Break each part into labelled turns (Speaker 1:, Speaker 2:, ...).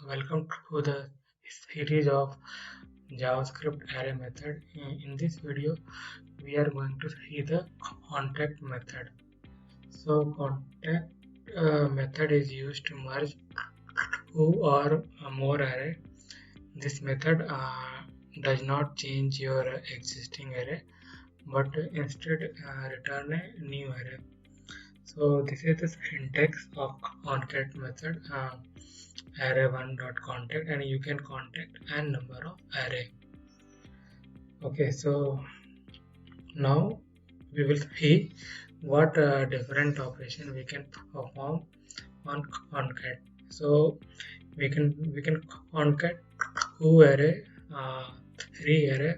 Speaker 1: Welcome to the series of JavaScript array method. In this video, we are going to see the contact method. So contact method is used to merge two or more array. This method does not change your existing array, but instead return a new array. So this is the syntax of concat method. Array1 dot contact, and you can contact n number of array. Okay, so now we will see what different operation we can perform on concat. So we can concat two array, three array,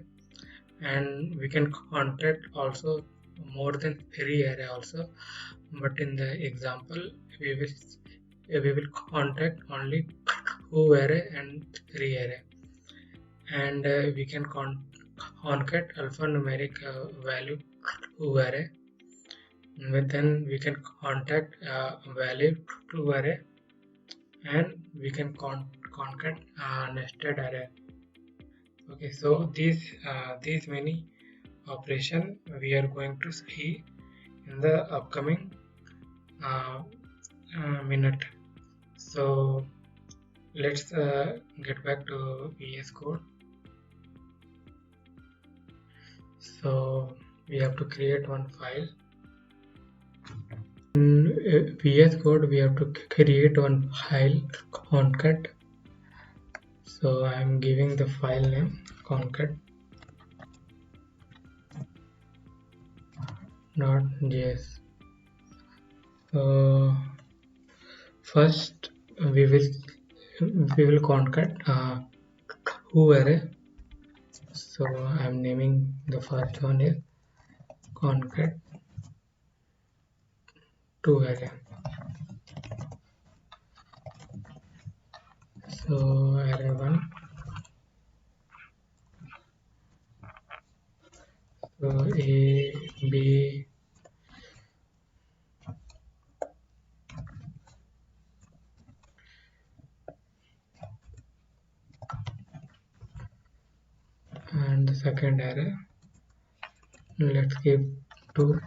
Speaker 1: and we can contact also more than three array also. But in the example, we will we will contact only two array and three array, and we can concat alphanumeric value to array. But then we can contact value to array, and we can concat nested array. Okay, so these many operation we are going to see in the upcoming uh, minute. So let's get back to VS Code. So we have to create one file. In VS Code, we have to create one file concat. So I am giving the file name concat.js. So first we will concat two array. So I am naming the first one is concat two array. So array1, so A, B, and the second array, let's give to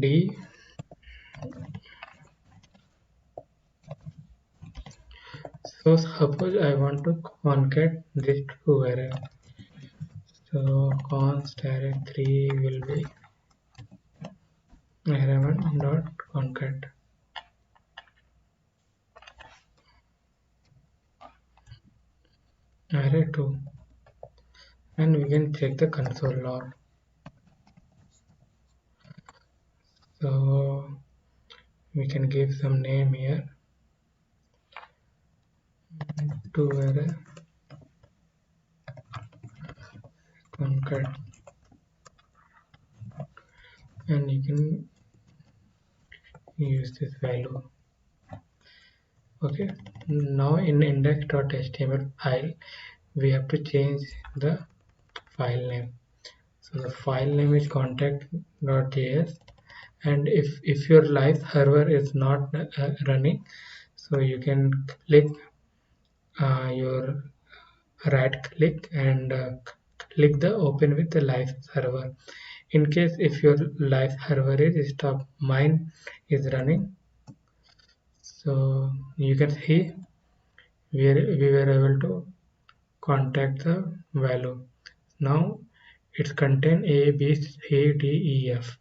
Speaker 1: D. So suppose I want to concat this two array. So const array3 will be array1 dot concat. Array2, and we can check the console log. So we can give some name here, two array concat, and you can use this value. Okay, now in index.html file we have to change the file name. So the file name is contact.js, and if your live server is not running, so you can click your right click and click the open with the live server. In case if your live server is stopped, mine is running. So you can see we were able to contact the value. Now it's contain A, B, C, D, E, F.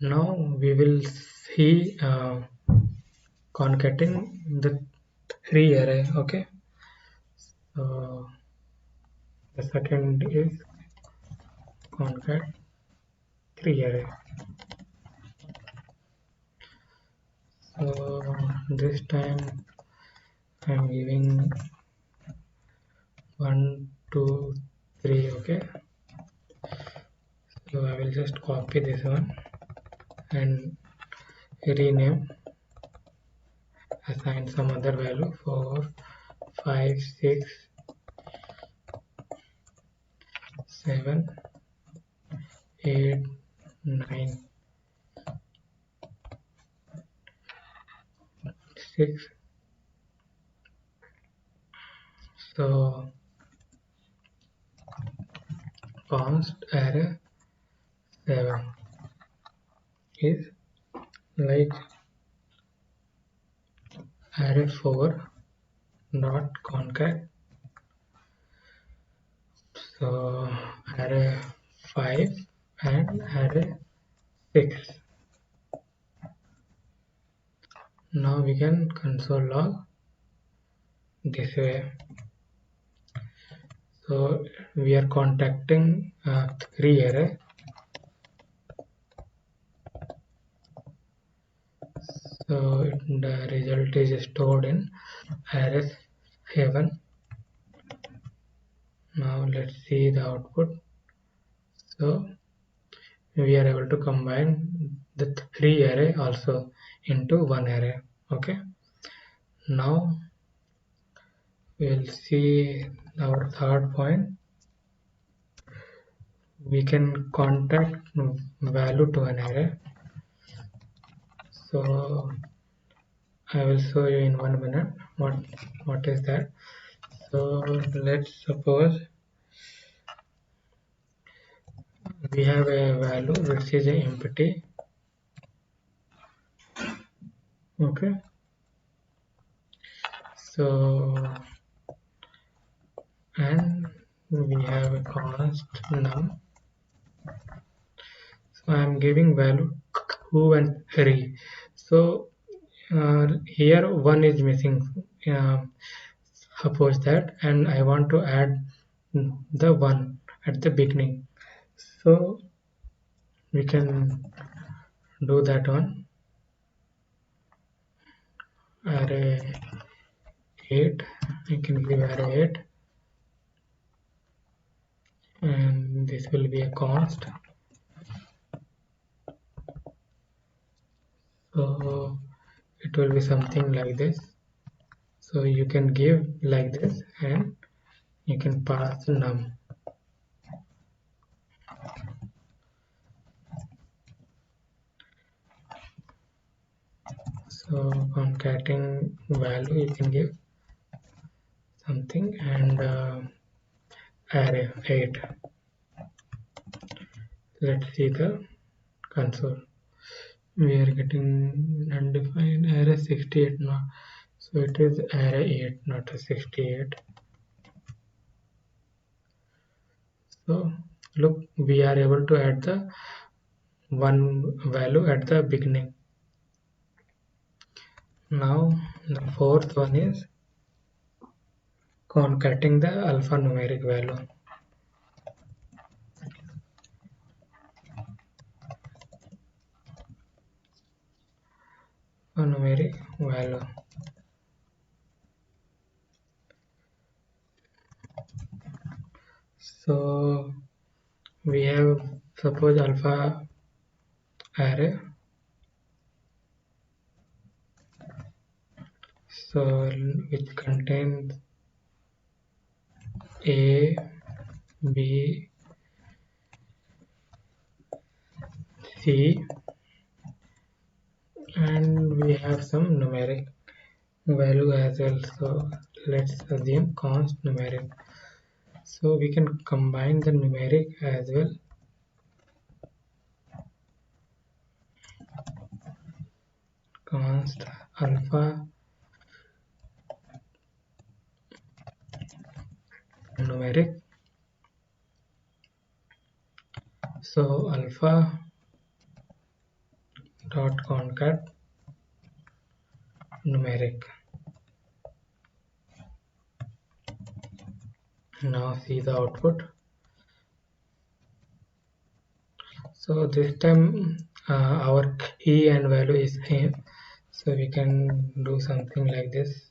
Speaker 1: Now we will see concatenating the three array. Okay, so the second is concat three array. So this time I'm giving 1, 2, 3. Okay, so I will just copy this one and rename, assign some other value, 4, 5, 6, 7, 8, 9. 6. So const array 7 is like array 4 dot concat. So array 5 and array 6. Now we can console log this way. So we are contacting 3 array. So the result is stored in array 7. Now let's see the output. So we are able to combine the 3 array also into 1 array. Okay. Now we'll see our third point. We can contact value to an array. So I will show you in 1 minute what is that. So let's suppose we have a value which is empty. Okay. So and we have a const num. So I am giving value who and Harry. So here 1 is missing. Suppose that, and I want to add the 1 at the beginning. So we can do that one. Array 8. I can give array 8, and this will be a const. So it will be something like this. So you can give like this, and you can pass num. So concatenating value, you can give something, and array 8. Let's see the console. We are getting undefined array 68 now. So it is array 8, not a 68. So look, we are able to add the 1 value at the beginning. Now the fourth one is concatenating the alphanumeric value. Numeric value. So we have, suppose, alpha array. So which contains A, B, C, and we have some numeric value as well. So let's assume const numeric. So we can combine the numeric as well. Const alpha numeric. So alpha dot concat numeric. Now see the output. So this time our key and value is same. So we can do something like this.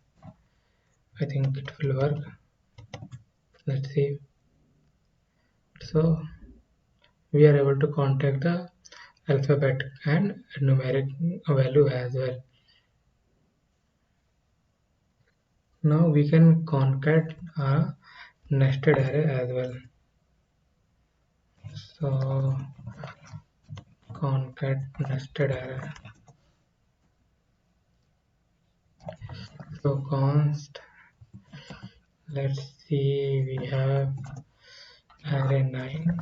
Speaker 1: I think it will work. Let's see. So we are able to contact the alphabet and numeric value as well. Now we can concat a nested array as well. So concat nested array. So const, let's see, we have array 9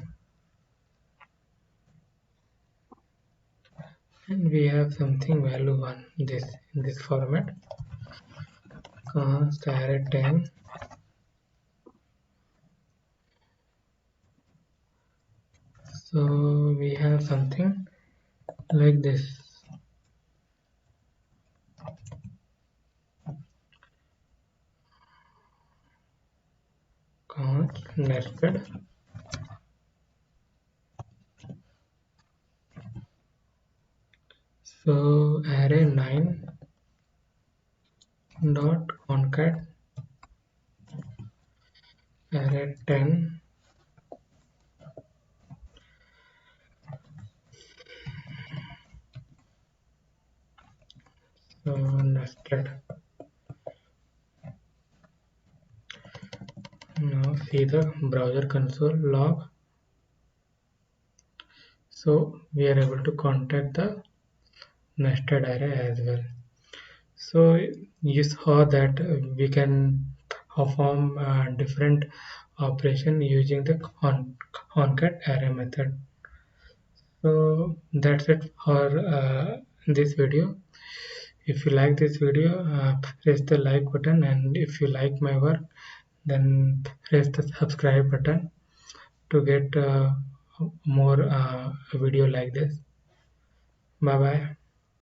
Speaker 1: and we have something value 1 this in this format. Const array 10, so we have something like this. Const nested, so array 9 dot concat array 10, so nested. Now see the browser console log. So we are able to contact the nested array as well. So you saw that we can perform different operation using the concat array method. So that's it for this video. If you like this video, press the like button, and if you like my work, then press the subscribe button to get more video like this. Bye bye.